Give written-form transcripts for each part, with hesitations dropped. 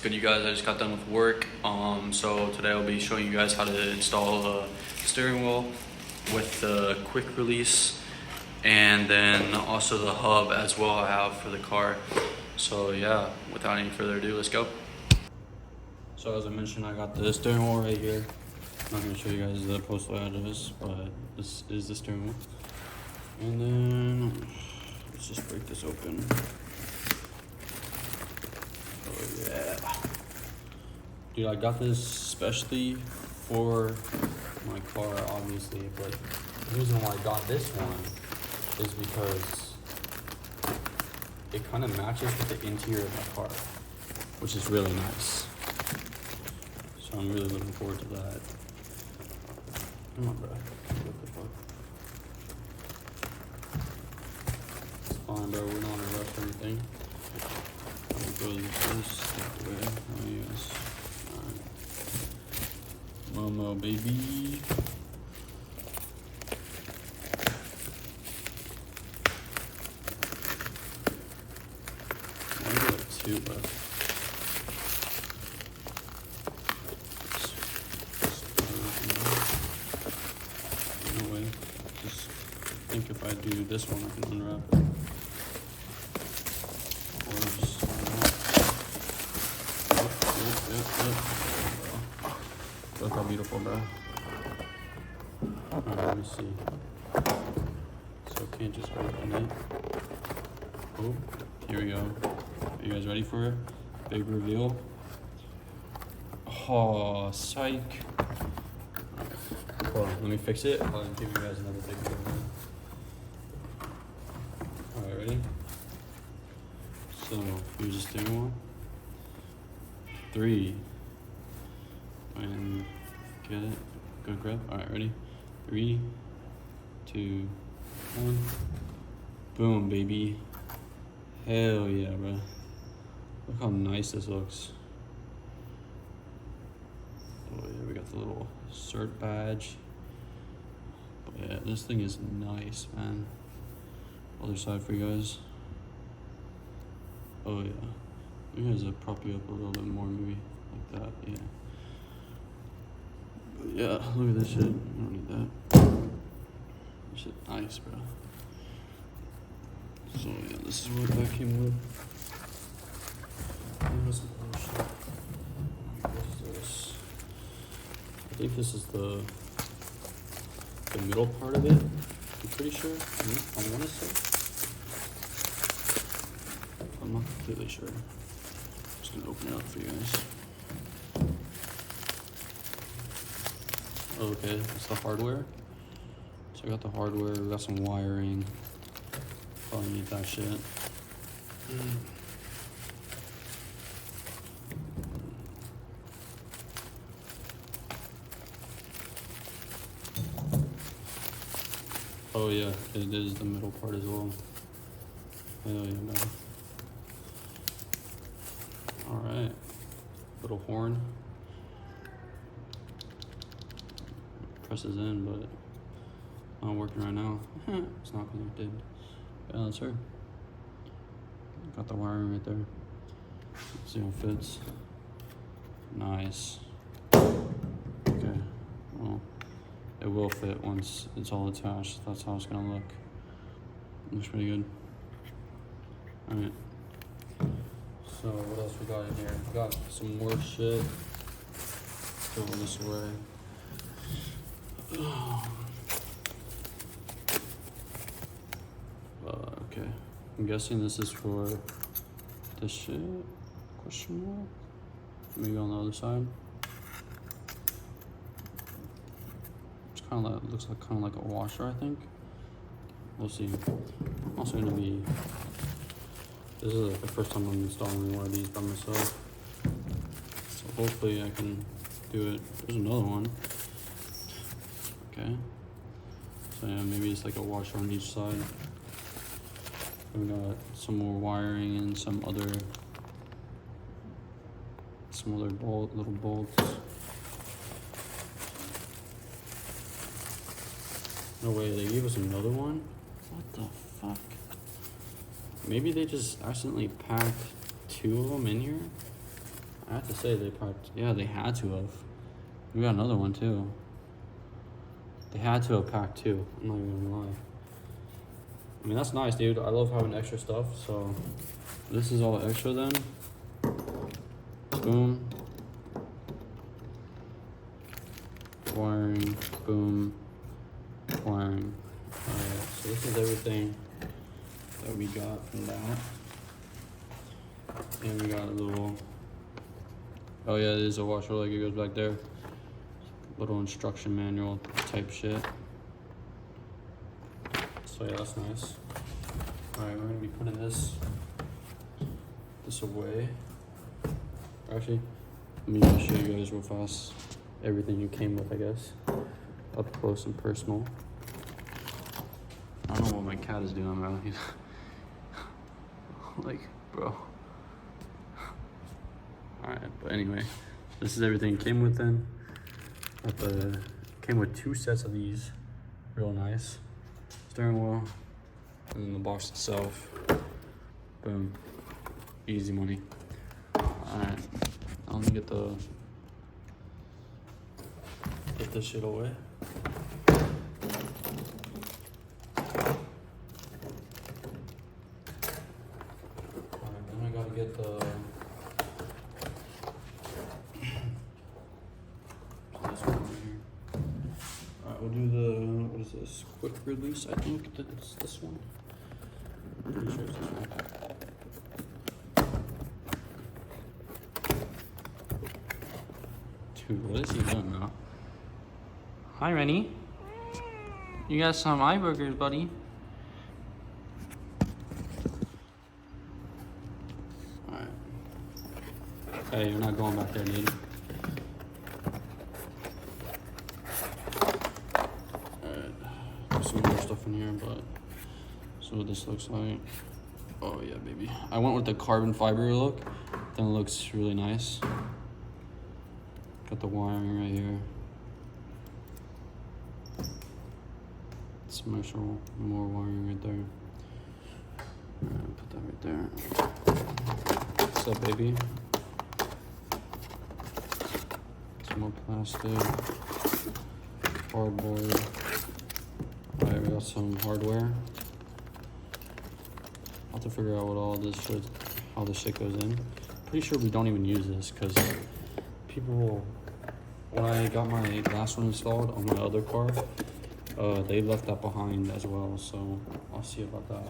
good, you guys? I just got done with work. So today I'll be showing you guys how to install a steering wheel with the quick release, and then also the hub as well I have for the car. So yeah, without any further ado, let's go. So as I mentioned, I got the steering wheel right here. I'm not gonna show you guys the postal address, but this is the steering wheel. And then let's just break this open. Oh yeah. Dude, I got this especially for my car, obviously, but the reason why I got this one is because it kind of matches with the interior of my car, which is really nice. So I'm really looking forward to that. Come on, bro. What the fuck? It's fine, bro. We're not in a rush or anything. Oh yes. Alright. Momo, baby. I got like two left. No way. Just think if I do this one, I can unwrap it. Look how beautiful, bro. Alright, let me see. So can't just open it. Oh, here we go. Are you guys ready for a big reveal? Oh, psych. Alright, hold on, let me fix it. I'll give you guys another big reveal. Alright, ready? So, here's the steering wheel. 3. And get it. Good grip. Alright, ready? 3, 2, 1. Boom, baby. Hell yeah, bro. Look how nice this looks. Oh yeah, we got the little cert badge. But yeah, this thing is nice, man. Other side for you guys. Oh yeah. You guys will prop you up a little bit more, maybe like that. Yeah. But yeah, look at this shit. You don't need that. This shit nice, bro. So yeah, this is what that came with. What's this? I think this is the middle part of it. I'm pretty sure. I want to say. I'm not completely sure. I'm just gonna open it up for you guys. Okay, it's the hardware. So I got the hardware, we got some wiring. Probably need that shit. Oh yeah, it is the middle part as well. Hell yeah, man. Alright. Little horn. Presses in, but not working right now. It's not connected. Yeah, that's her. Got the wiring right there. Let's see how it fits. Nice. Okay. Well, it will fit once it's all attached. That's how it's gonna look. Looks pretty good. Alright. So what else we got in here? We got some more shit. Throw this away. Okay. I'm guessing this is for this shit? Question mark? Maybe on the other side. It's kind of like, looks like kind of like a washer, I think. We'll see. I'm also gonna be. This is like the first time I'm installing one of these by myself. So hopefully I can do it. There's another one. Okay. So yeah, maybe it's like a washer on each side. We got some more wiring and some other little bolts. No way, they gave us another one? What the fuck? Maybe they just accidentally packed 2 of them in here? I I have to say they probably, yeah, they had to have. We got another one too. They had to have packed two. I'm not even gonna lie. I mean, that's nice, dude. I love having extra stuff. So this is all extra then. Boom. Wiring. Boom. Wiring. Alright, so this is everything that we got from that. And we got a little, oh yeah, there's a washer, like it goes back there. Little instruction manual type shit. So yeah, that's nice. Alright, we're gonna be putting this away. Actually, let me show you guys real fast everything you came with, I guess. Up close and personal. I don't know what my cat is doing, bro. He's like, bro. Alright, but anyway, this is everything it came with then. Came with 2 sets of these. Real nice. Steering wheel. And then the box itself. Boom. Easy money. Alright. Let me get this shit away. Alright, then I gotta get the we'll do the, what is this? Quick release, I think it's this one. I'm pretty sure it's this one. Dude, what is he doing now? Hi, Rennie. You got some eye burgers, buddy. Alright. Hey, you're not going back there, dude. Some more stuff in here, but so what this looks like. Oh yeah, baby. I went with the carbon fiber look. Then it looks really nice. Got the wiring right here. Some extra more wiring right there. Alright, put that right there. What's up, baby? Some more plastic. Cardboard. Alright, we got some hardware. I'll have to figure out what all this shit, how this shit goes in. Pretty sure we don't even use this because people, when I got my last one installed on my other car, they left that behind as well, so I'll see about that.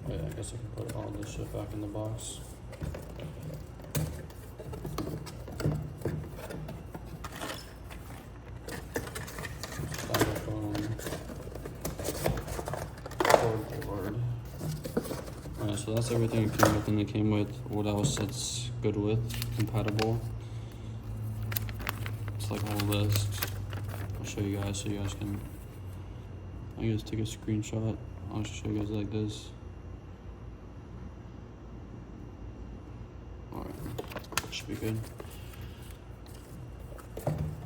Yeah, I guess I can put all this shit back in the box. Alright, so that's everything it came with, and it came with what else it's good with, compatible. It's like a whole list. I'll show you guys so you guys can, I guess, take a screenshot. I'll show you guys like this. Alright, should be good.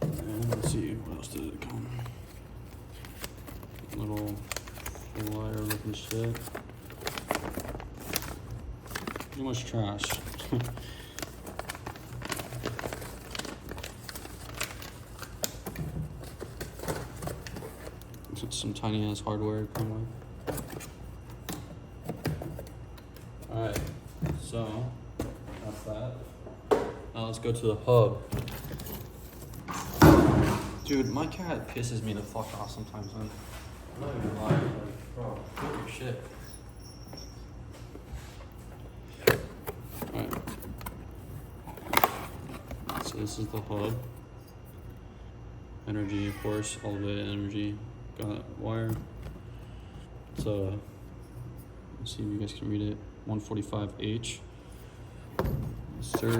And let's see, what else did it come? Little wire looking shit. Too much trash. Some tiny ass hardware come with. Alright, so that's that. Now let's go to the hub. Dude, my cat pisses me the fuck off sometimes, man. I'm not even lying, like, bro, look your shit. Alright. So this is the hub. NRG, of course, all the way to NRG. Got wire. So, let's see if you guys can read it. 145H. Sir.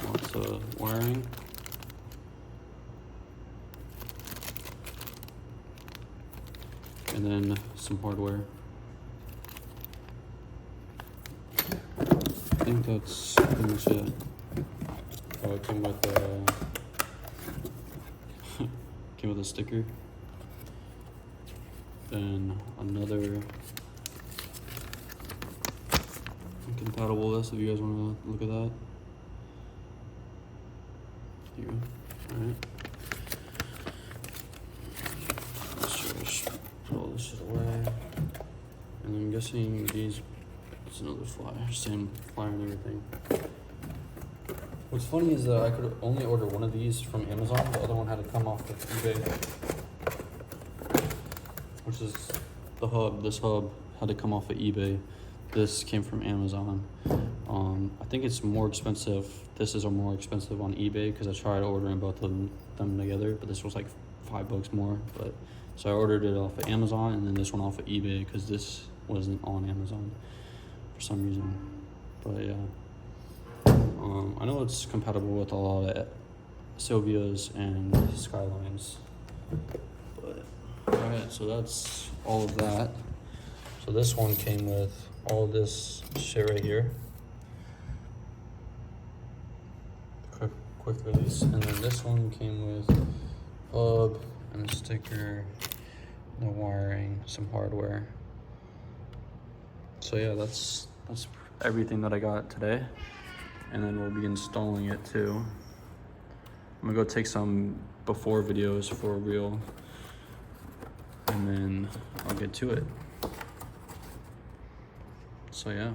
Lots of wiring. And then some hardware. I think that's pretty much it. Oh, it came with came with a sticker. Then another compatible list if you guys want to look at that. Here. Alright. Let's just put all this shit away. And I'm guessing these, it's another flyer, same flyer and everything. What's funny is that I could only order one of these from Amazon, the other one had to come off of eBay. Which is the hub, this hub had to come off of eBay. This came from Amazon. I think it's more expensive. This is more expensive on eBay because I tried ordering both of them together, but this was like $5 more. But so I ordered it off of Amazon and then this one off of eBay because this wasn't on Amazon for some reason. But yeah, I know it's compatible with a lot of Sylvias and Skylines. But alright, so that's all of that. So this one came with all this shit right here. Quick release. And then this one came with hub and a sticker, no wiring, some hardware. So yeah, that's everything that I got today. And then we'll be installing it too. I'm gonna go take some before videos for real. And then I'll get to it. So yeah,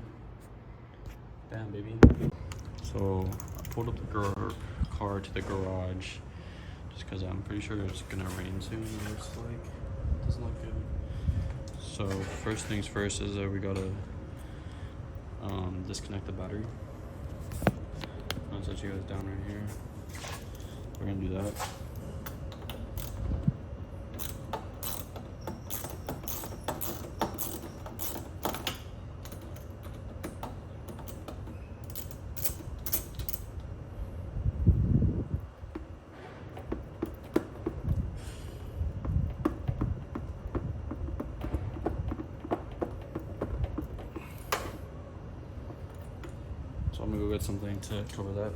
bam baby. So I pulled up the car to the garage just because I'm pretty sure it's gonna rain soon. It looks like it doesn't look good. So first things first is that we gotta disconnect the battery. I'll set you guys down right here. We're gonna do that. So I'm gonna go get something to cover that.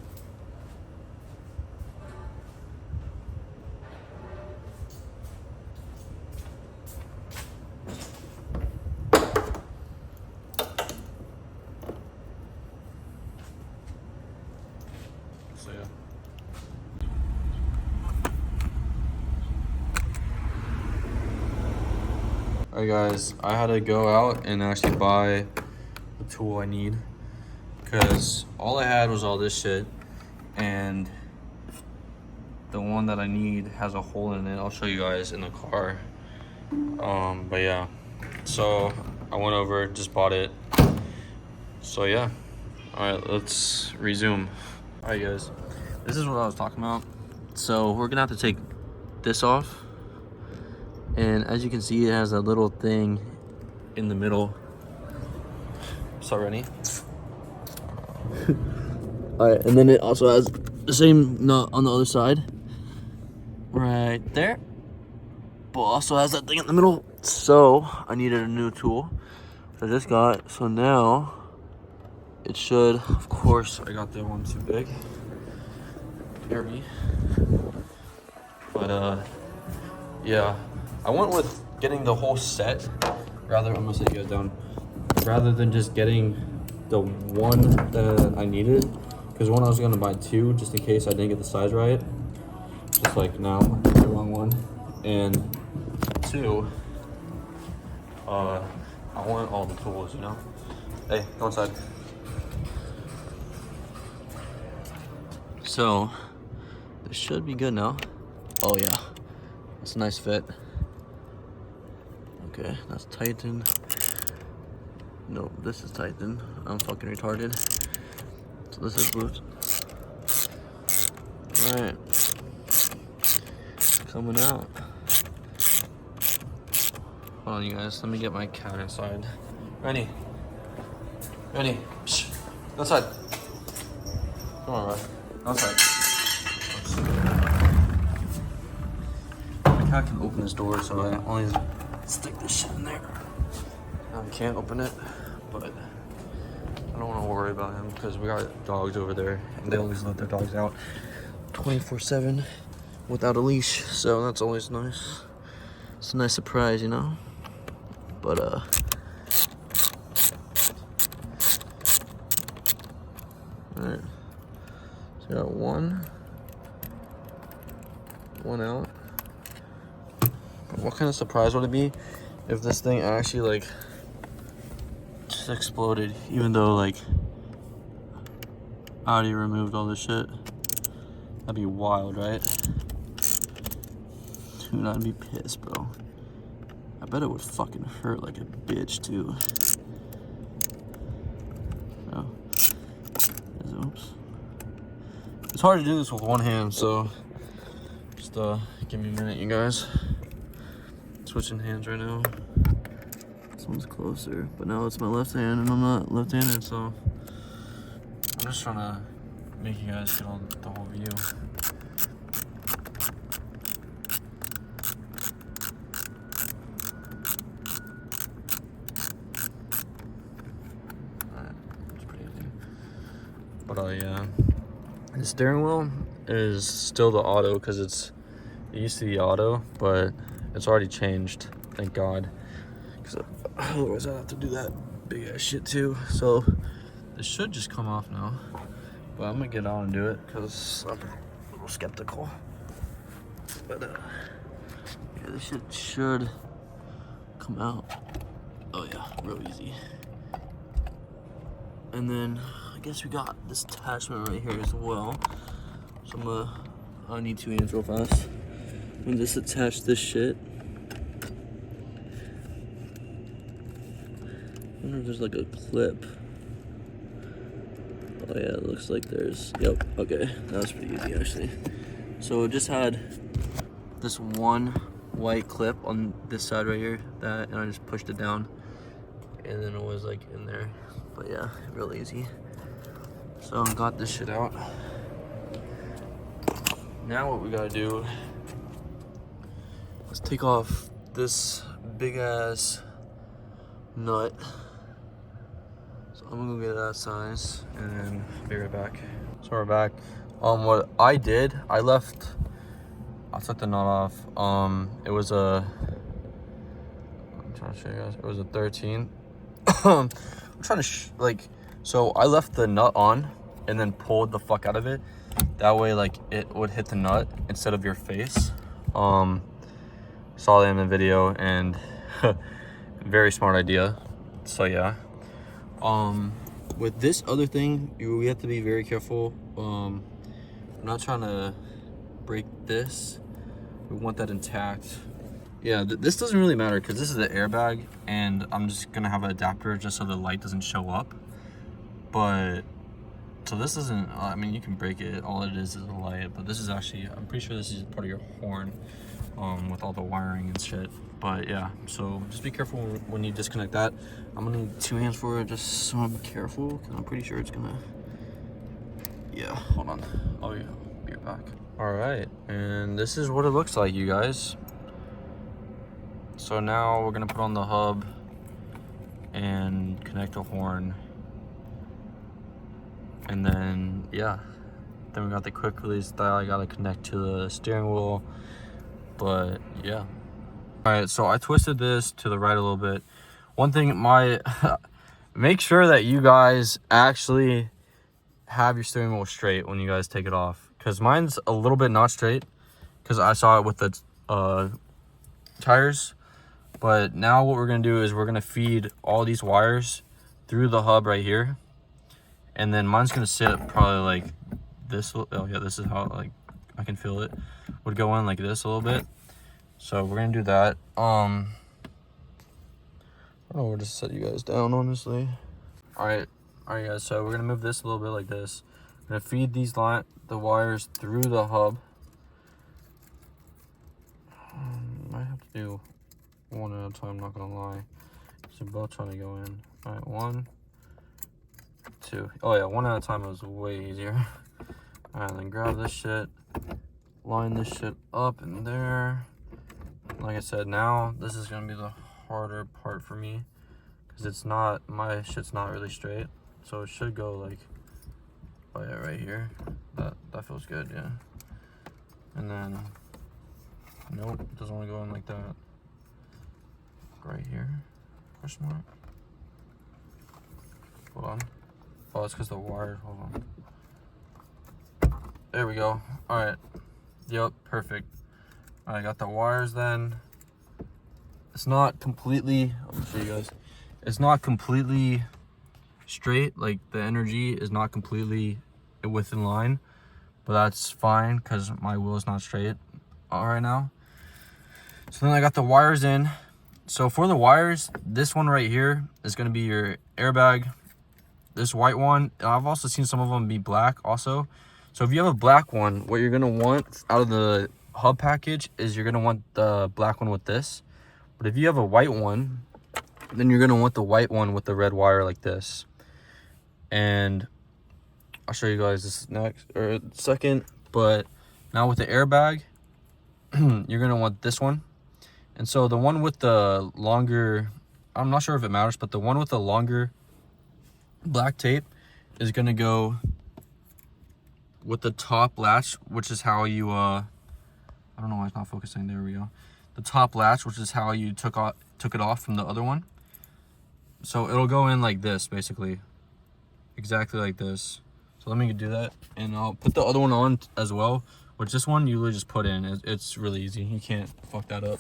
So yeah. Alright guys, I had to go out and actually buy the tool I need. Because all I had was all this shit, and the one that I need has a hole in it. I'll show you guys in the car. But yeah, so I went over, just bought it. So yeah, all right, let's resume. All right guys, this is what I was talking about. So we're gonna have to take this off, and as you can see, it has a little thing in the middle. So Rennie. Alright, and then it also has the same nut on the other side. Right there. But also has that thing in the middle. So, I needed a new tool. I just got, so now, it should, of course, I got that one too big. Hear me. But, yeah. I went with getting the whole set, I'm gonna set you guys down, rather than just getting the one that I needed, because one I was gonna buy two just in case I didn't get the size right, just like now, the wrong one, and two, I want all the tools, you know. Hey, go inside. So this should be good now. Oh yeah, that's a nice fit. Okay, that's tightened. No, this is tightened. I'm fucking retarded. So this is loose. Alright. Coming out. Hold on, you guys. Let me get my cat inside. Rennie. Rennie. Shh. Outside. Come on, bro. Outside. My cat can open this door, so I only stick this shit in there. I can't open it, but I don't want to worry about him because we got dogs over there and they always let their dogs out 24/7 without a leash, so that's always nice. It's a nice surprise, you know. But So we got one out. What kind of surprise would it be if this thing actually like just exploded, even though like I already removed all this shit? That'd be wild, right? Dude, I'd be pissed, bro. I bet it would fucking hurt like a bitch too. Oh. Oops. It's hard to do this with one hand, so just give me a minute, you guys. Switching hands right now. This one's closer, but now it's my left hand and I'm not left-handed, so I'm just trying to make you guys get all the whole view. Alright, that's pretty easy. But yeah, the steering wheel is still the auto because it used to be auto, but it's already changed, thank God. Because otherwise I'd have to do that big ass shit too. So this should just come off now. But I'm gonna get on and do it because I'm a little skeptical. But yeah, this shit should come out. Oh yeah, real easy. And then I guess we got this attachment right here as well. So I need 2 hands real fast. I'm gonna just attach this shit. I wonder if there's like a clip. Oh yeah, it looks like there's, yep, okay. That was pretty easy actually. So it just had this one white clip on this side right here, and I just pushed it down and then it was like in there. But yeah, real easy. So I got this shit out. Now what we gotta do is take off this big ass nut. So I'm gonna go get that size and then be right back. So we're back. What I did, I took the nut off. It was I'm trying to show you guys. It was a 13. I'm trying to so I left the nut on and then pulled the fuck out of it. That way, like, it would hit the nut instead of your face. Saw that in the video and very smart idea. So yeah. With this other thing, we have to be very careful. I'm not trying to break this. We want that intact. Yeah, this doesn't really matter because this is the airbag and I'm just gonna have an adapter just so the light doesn't show up. But so this isn't, I mean, you can break it, all it is a light, but this is actually, I'm pretty sure this is part of your horn, with all the wiring and shit. But yeah, so just be careful when you disconnect that. I'm gonna need 2 hands for it just so I'm careful because I'm pretty sure it's gonna, yeah, hold on, I'll be right back. All right, and this is what it looks like, you guys. So now we're gonna put on the hub and connect the horn. And then, yeah, then we got the quick release that I gotta connect to the steering wheel. But yeah. All right, so I twisted this to the right a little bit. One thing, make sure that you guys actually have your steering wheel straight when you guys take it off. Cause mine's a little bit not straight because I saw it with the tires. But now what we're gonna do is we're gonna feed all these wires through the hub right here. And then mine's gonna sit probably like this. Oh yeah, this is how like I can feel it. Would go in like this a little bit. So we're gonna do that. I don't know where to set you guys down, honestly. All right guys, so we're gonna move this a little bit like this. We're gonna feed the wires through the hub. Might have to do one at a time, not gonna lie. So they're both trying to go in. All right, 1, 2. Oh yeah, one at a time was way easier. All right, then grab this shit, line this shit up in there. Like I said, now this is gonna be the harder part for me because it's not, my shit's not really straight. So it should go like, oh yeah, right here. That feels good, yeah. And then, nope, it doesn't want to go in like that. Right here, question mark. Hold on. Oh, it's because the wire, hold on. There we go. All right. Yep, perfect. All right, got the wires then. It's not completely, let me show you guys. It's not completely straight. Like the NRG is not completely within line, but that's fine because my wheel is not straight right now. So then I got the wires in. So for the wires, this one right here is going to be your airbag. This white one, I've also seen some of them be black also. So if you have a black one, what you're going to want out of the hub package is you're going to want the black one with this. But if you have a white one, then you're going to want the white one with the red wire like this. And I'll show you guys this next or second. But now with the airbag, you're going to want this one. And so the one with the longer, I'm not sure if it matters, but the one with the longer black tape is going to go with the top latch, which is how you I don't know why it's not focusing. There we go. The top latch, which is how you took it off from the other one. So it'll go in like this, basically, exactly like this. So let me do that, and I'll put the other one on as well, which this one you really just put in. It's really easy. You can't fuck that up.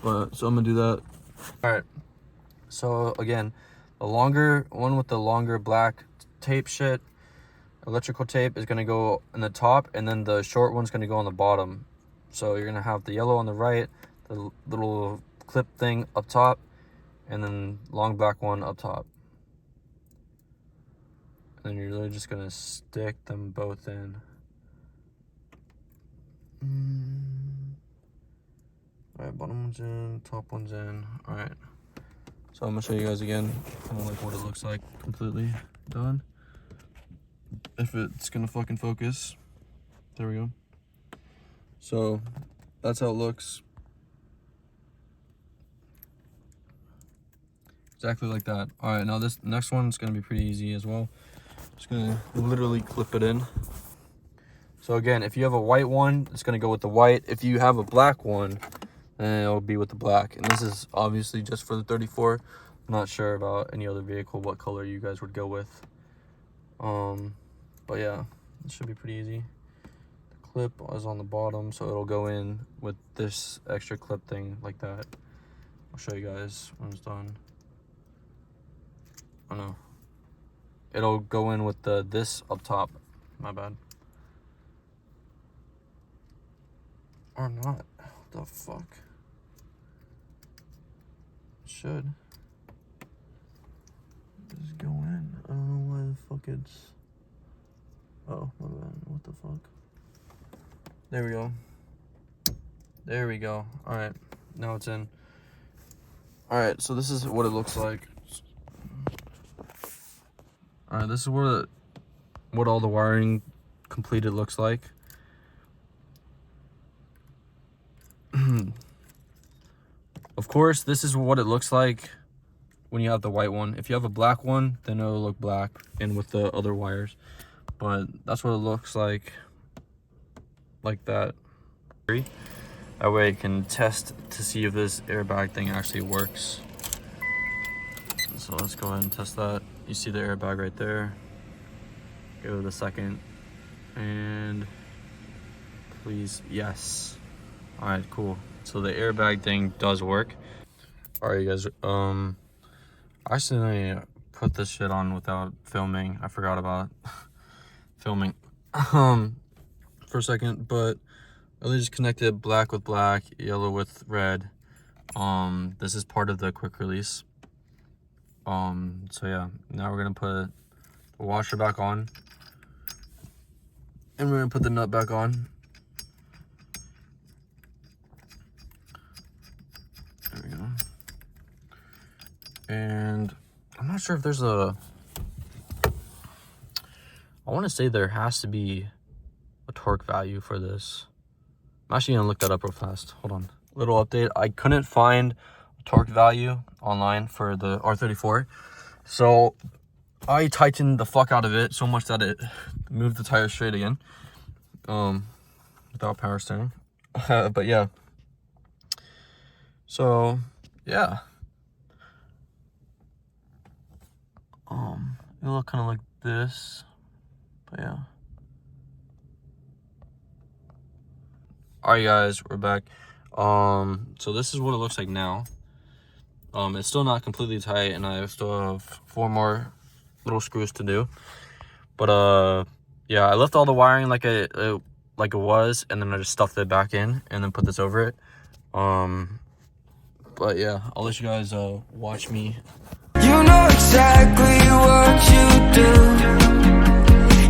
But so I'm gonna do that. All right. So again, the longer one with the longer black tape shit, electrical tape, is gonna go in the top, and then the short one's gonna go on the bottom. So you're gonna have the yellow on the right, the little clip thing up top, and then long black one up top. And then you're really just gonna stick them both in. All right, bottom one's in, top one's in. All right. So I'm gonna show you guys again, kind of like what it looks like completely done. If it's gonna fucking focus. There we go. So that's how it looks. Exactly like that. All right, now this next one's gonna be pretty easy as well. Just gonna literally clip it in. So again, if you have a white one, it's gonna go with the white. If you have a black one, then it'll be with the black. And this is obviously just for the 34. I'm not sure about any other vehicle, what color you guys would go with. But yeah, it should be pretty easy. The clip is on the bottom, so it'll go in with this extra clip thing like that. I'll show you guys when it's done. Oh no. It'll go in with this up top. My bad. Or not. What the fuck? It should. Just go in. I don't know why the fuck it's... Oh, my bad. What the fuck? There we go. There we go. Alright. Now it's in. Alright, so this is what it looks like. Alright, this is what all the wiring completed looks like. Of course, this is what it looks like when you have the white one. If you have a black one, then it'll look black and with the other wires. But that's what it looks like that. That way I can test to see if this airbag thing actually works. So let's go ahead and test that. You see the airbag right there. Give it a second. And please, yes. All right, cool. So the airbag thing does work. All right, you guys. I accidentally put this shit on without filming. I forgot about filming for a second, but I really just connected black with black, yellow with red. This is part of the quick release. So yeah, now we're gonna put the washer back on, and we're gonna put the nut back on. There we go. And I'm not sure if there's I want to say there has to be a torque value for this. I'm actually gonna look that up real fast. Hold on. Little update. I couldn't find a torque value online for the R34. So I tightened the fuck out of it so much that it moved the tire straight again. Without power steering. But yeah. So yeah. It'll look kind of like this. But yeah. Alright guys, we're back. So this is what it looks like now. It's still not completely tight, and I still have 4 more little screws to do. But yeah, I left all the wiring like it was, and then I just stuffed it back in and then put this over it. But yeah, I'll let you guys watch me. You know exactly what you do.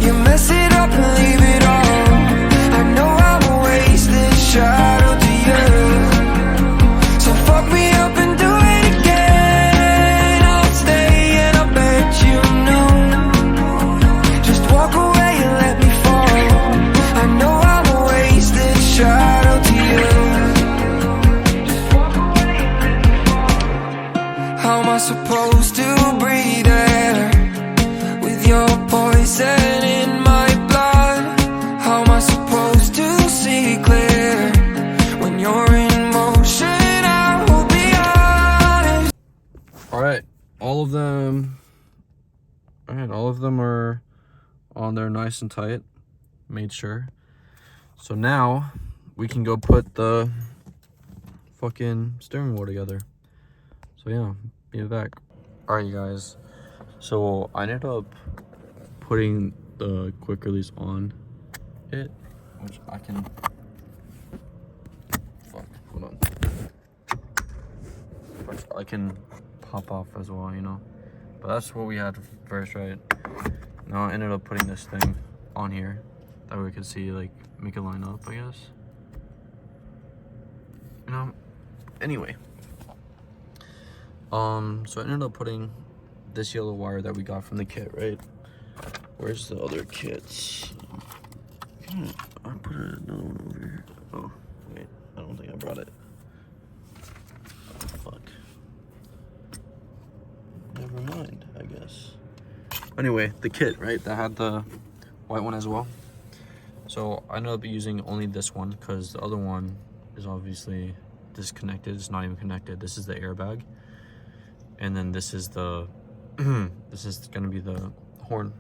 You mess it up and leave it all. I know I'm a wasted shadow to you. So fuck me up and do it again. I'll stay and I bet you know. Just walk away and let me fall. I know I'm a wasted shadow to you. Just walk away and let me fall. How am I supposed to breathe air with your poison in my blood? How am I supposed to see clear when you're in motion? I will be honest. Alright, all of them are on there nice and tight. Made sure. So now we can go put the fucking steering wheel together. So yeah, be back. Alright you guys, so I ended up putting the quick release on it, which I can, hold on, which I can pop off as well, you know, but that's what we had first, right? Now I ended up putting this thing on here, that way we could see, like, make it line up, I guess, you know. Anyway, so I ended up putting this yellow wire that we got from the kit, right? Where's the other kits? I put another one over here. Oh, wait, I don't think I brought it. Fuck. Never mind, I guess. Anyway, the kit, right? That had the white one as well. So I ended up using only this one because the other one is obviously disconnected. It's not even connected. This is the airbag. And then this is the this is gonna be the horn.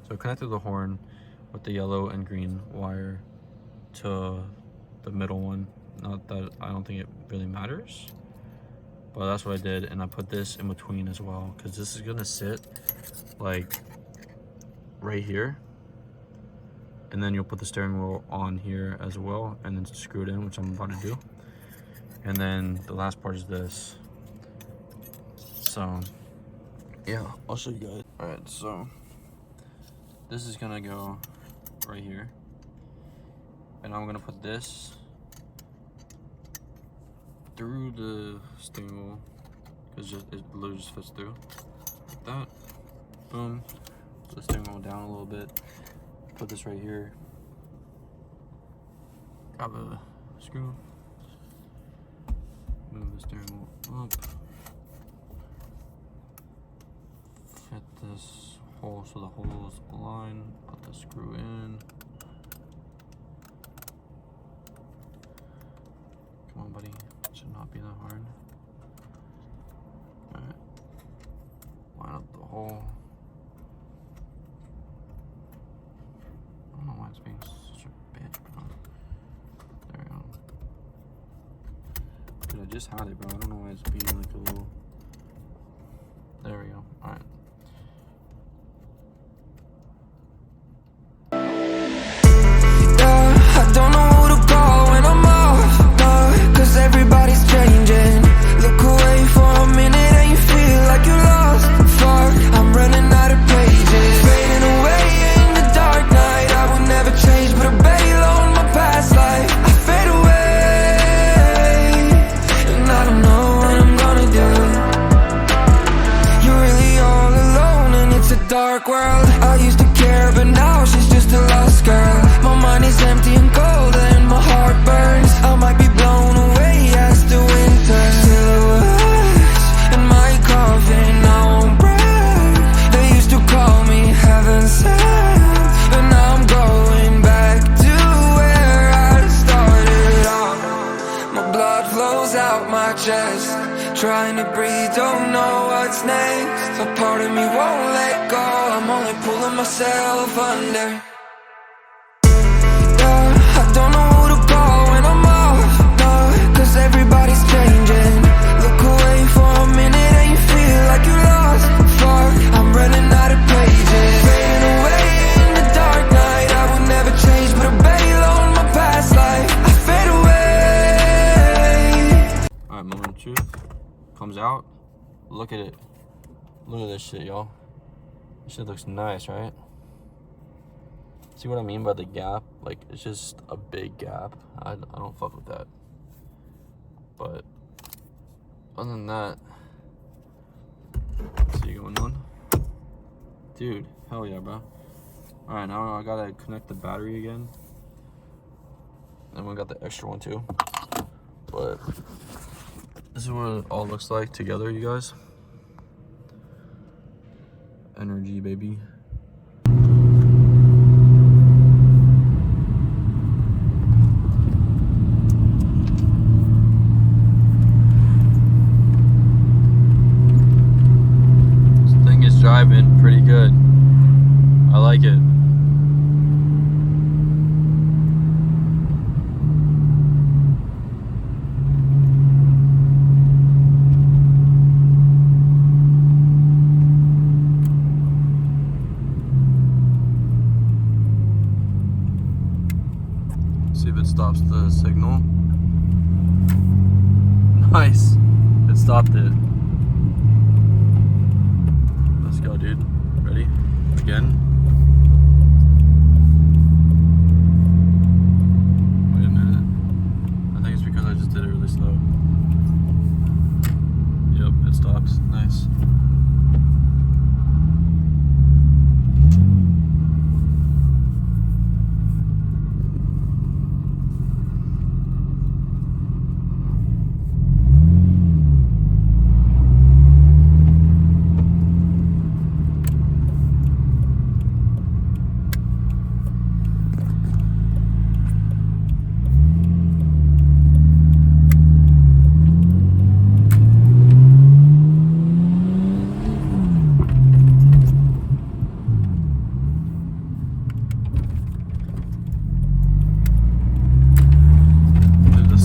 So connected the horn with the yellow and green wire to the middle one. Not that I don't think it really matters, but that's what I did. And I put this in between as well, because this is gonna sit like right here, and then you'll put the steering wheel on here as well, and then screw it in, which I'm about to do. And then the last part is this. So yeah, I'll show you guys. All right, so this is gonna go right here, and I'm gonna put this through the steering wheel, because it literally just fits through like that. Boom. Put the steering wheel down a little bit. Put this right here. Grab a screw. Move the steering wheel up. Fit this hole so the holes align. Put the screw in. Come on, buddy. It should not be that hard. Alright. Line up the hole. I don't know why it's being such a bitch, bro. There we go. Dude, I just had it, bro. I don't know why it's being like a little. There we go. Alright. I don't know who to call when I'm off, cause everybody's changing. Look away for a minute and you feel like you're lost. Fuck, I'm running out of pages, fading away in the dark night. I will never change, but a bail on my past life. I fade away, and I don't know what I'm gonna do. You're really all alone and it's a dark world. I used to care, but now she's just a lost girl. My mind is empty and cold and my heart burns. I might be blown away as the winter. Silhouettes in my coffin, I won't break. They used to call me heaven sent, but now I'm going back to where I started off. My blood flows out my chest, trying to breathe, don't know what's next. A part of me won't let go, I'm only pulling myself under. I don't know who to call everybody's changing. Look away for a minute and you feel like you lost. Fuck, I'm running out of pages. Fading away in the dark night. I would never change, but a bail on my past life. I fade away. Alright, moment of truth comes out. Look at it. Look at this shit, y'all. This shit looks nice, right? See what I mean by the gap? Like, it's just a big gap. I don't fuck with that. But other than that, see going on? Dude, hell yeah, bro. Alright, now I gotta connect the battery again. And we got the extra one too. But this is what it all looks like together, you guys. NRG, baby. This thing is driving pretty good. I like it. See if it stops the signal. Nice. It stopped it. Let's go, dude. Ready? Again. Wait a minute. I think it's because I just did it really slow. Yep, it stopped. Nice.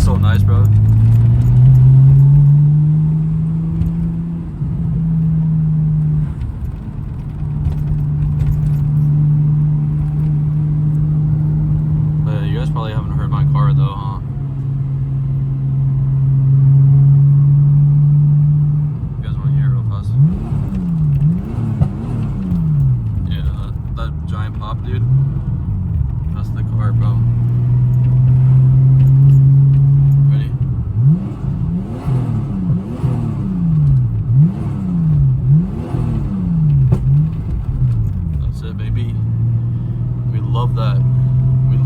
So nice, bro. You guys probably haven't heard my car though, huh? You guys want to hear it real fast? Yeah, that giant pop, dude. That's the car, bro.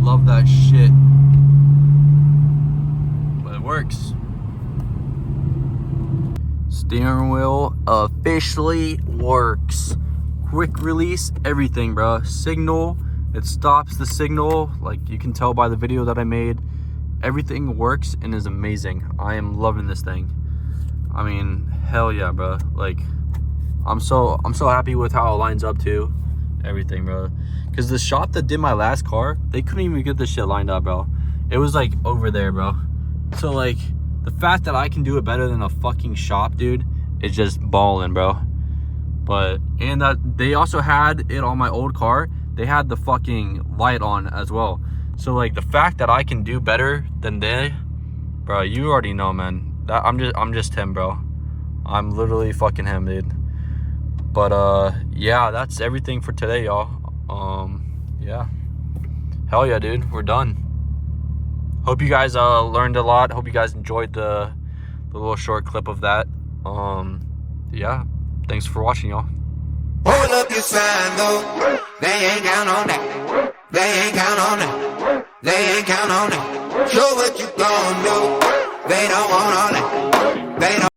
Love that shit, but it works. Steering wheel officially works. Quick release, everything, bro. Signal, it stops the signal. Like you can tell by the video that I made, everything works and is amazing. I am loving this thing. I mean, hell yeah, bro. Like I'm so happy with how it lines up too. Everything, bro. Because the shop that did my last car, they couldn't even get this shit lined up, bro. It was like over there, bro. So like the fact that I can do it better than a fucking shop, dude, is just balling, bro. But and that they also had it on my old car. They had the fucking light on as well. So like the fact that I can do better than they, bro, you already know, man. That I'm just him, bro. I'm literally fucking him, dude. But yeah, that's everything for today, y'all. Yeah, hell yeah, dude, we're done. Hope you guys learned a lot. Hope you guys enjoyed the little short clip of that. Yeah, thanks for watching, y'all. Pull up your sign though, they ain't count on that. They ain't count on that. They ain't count on that. Show what you gon' do. They don't want all that. They don't